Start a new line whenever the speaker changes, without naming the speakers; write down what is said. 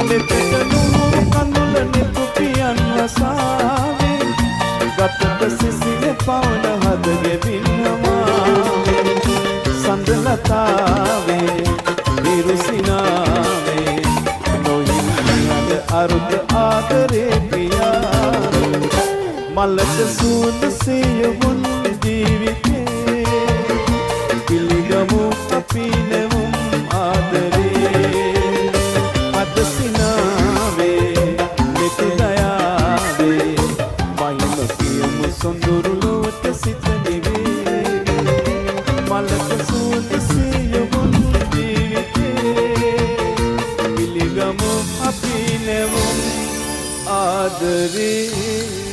නෙතට නුහුරු කඳුල නෙතු පියන් වසාවේ ගතට සිසිල පවන හදගෙවින් හමාවේ සඳලතාවේ විරුසිනාවේ නොහිමියද අරුද ආදරේ පියාවේ මලට සූද සියවුන් ජීවිතේ පිළිගමු අපි නෙමුම් ආදරේ අදසිනාවේ මෙතදයාවේ මහිම කියමු සොඳුරුලුවට සිත නිවේ මලක සූද සියවුන් ජීවිතේ පිළිගමු අපි නෙමුම් ආදරේ